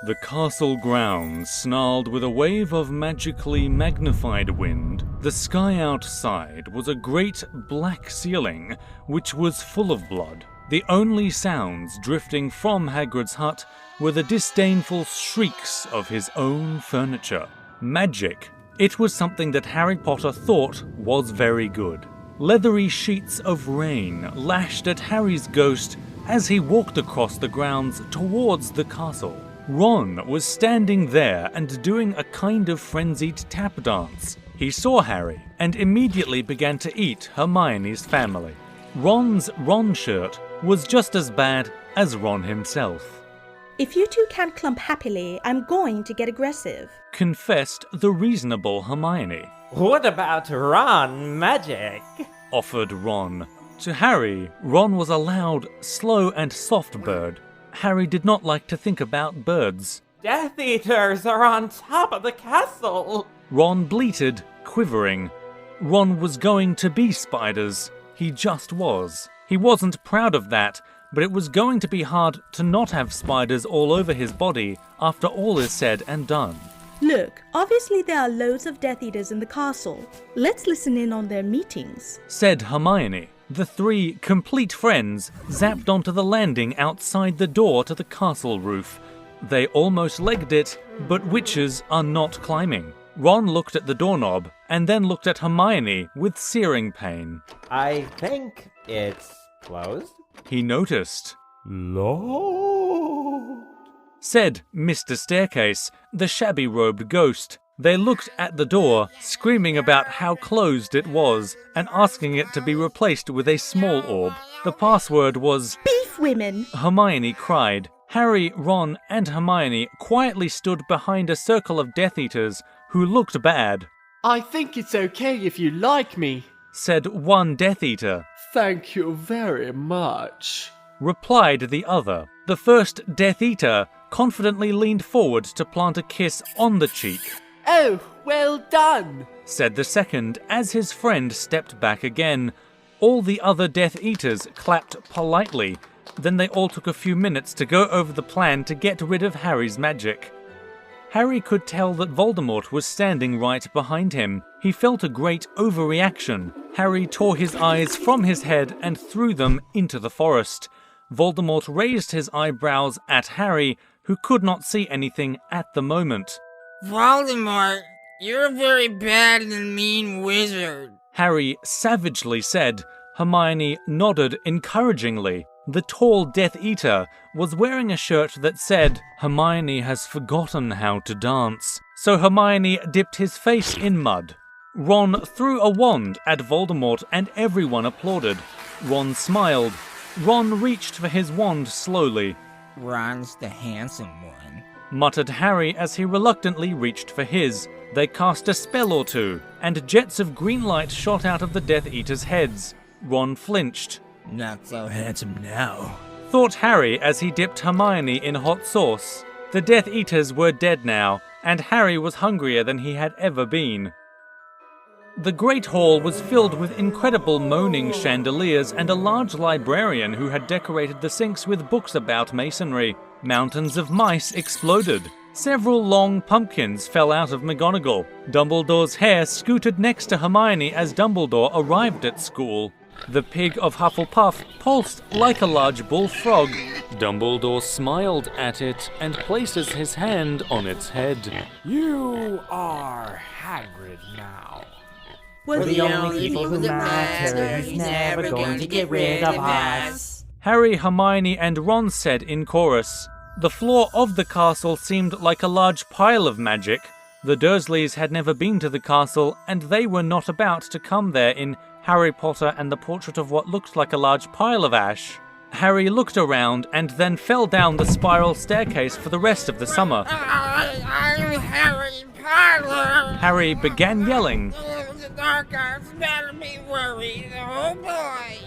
The castle grounds snarled with a wave of magically magnified wind. The sky outside was a great black ceiling, which was full of blood. The only sounds drifting from Hagrid's hut were the disdainful shrieks of his own furniture. Magic. It was something that Harry Potter thought was very good. Leathery sheets of rain lashed at Harry's ghost as he walked across the grounds towards the castle. Ron was standing there and doing a kind of frenzied tap dance. He saw Harry and immediately began to eat Hermione's family. Ron's Ron shirt was just as bad as Ron himself. If you two can't clump happily, I'm going to get aggressive, confessed the reasonable Hermione. What about Ron magic? Offered Ron. To Harry, Ron was a loud, slow and soft bird. Harry did not like to think about birds. Death Eaters are on top of the castle! Ron bleated, quivering. Ron was going to be spiders. He just was. He wasn't proud of that, but it was going to be hard to not have spiders all over his body after all is said and done. Look, obviously there are loads of Death Eaters in the castle. Let's listen in on their meetings, said Hermione. The three complete friends zapped onto the landing outside the door to the castle roof. They almost legged it, but witches are not climbing. Ron looked at the doorknob and then looked at Hermione with searing pain. I think it's closed? He noticed. Lord, said Mr. Staircase, the shabby-robed ghost. They looked at the door, screaming about how closed it was, and asking it to be replaced with a small orb. The password was Beef women! Hermione cried. Harry, Ron, and Hermione quietly stood behind a circle of Death Eaters who looked bad. I think it's okay if you like me, said one Death Eater. Thank you very much, replied the other. The first Death Eater confidently leaned forward to plant a kiss on the cheek. Oh, well done, said the second as his friend stepped back again. All the other Death Eaters clapped politely. Then they all took a few minutes to go over the plan to get rid of Harry's magic. Harry could tell that Voldemort was standing right behind him. He felt a great overreaction. Harry tore his eyes from his head and threw them into the forest. Voldemort raised his eyebrows at Harry, who could not see anything at the moment. Voldemort, you're a very bad and mean wizard, Harry savagely said. Hermione nodded encouragingly. The tall Death Eater was wearing a shirt that said, Hermione has forgotten how to dance. So Hermione dipped his face in mud. Ron threw a wand at Voldemort and everyone applauded. Ron smiled. Ron reached for his wand slowly. Ron's the handsome one, muttered Harry as he reluctantly reached for his. They cast a spell or two, and jets of green light shot out of the Death Eaters' heads. Ron flinched. Not so handsome now, thought Harry as he dipped Hermione in hot sauce. The Death Eaters were dead now, and Harry was hungrier than he had ever been. The Great Hall was filled with incredible moaning chandeliers and a large librarian who had decorated the sinks with books about masonry. Mountains of mice exploded. Several long pumpkins fell out of McGonagall. Dumbledore's hair scooted next to Hermione as Dumbledore arrived at school. The pig of Hufflepuff pulsed like a large bullfrog. Dumbledore smiled at it and places his hand on its head. you are Hagrid now. We're the only people who matter. He's never going to get rid of us. Harry, Hermione, and Ron said in chorus. The floor of the castle seemed like a large pile of magic. The Dursleys had never been to the castle, and they were not about to come there in Harry Potter and the Portrait of What Looked Like a Large Pile of Ash. Harry looked around and then fell down the spiral staircase for the rest of the summer. I'm Harry Potter. Harry began yelling. The dark arts better be worried. Oh boy.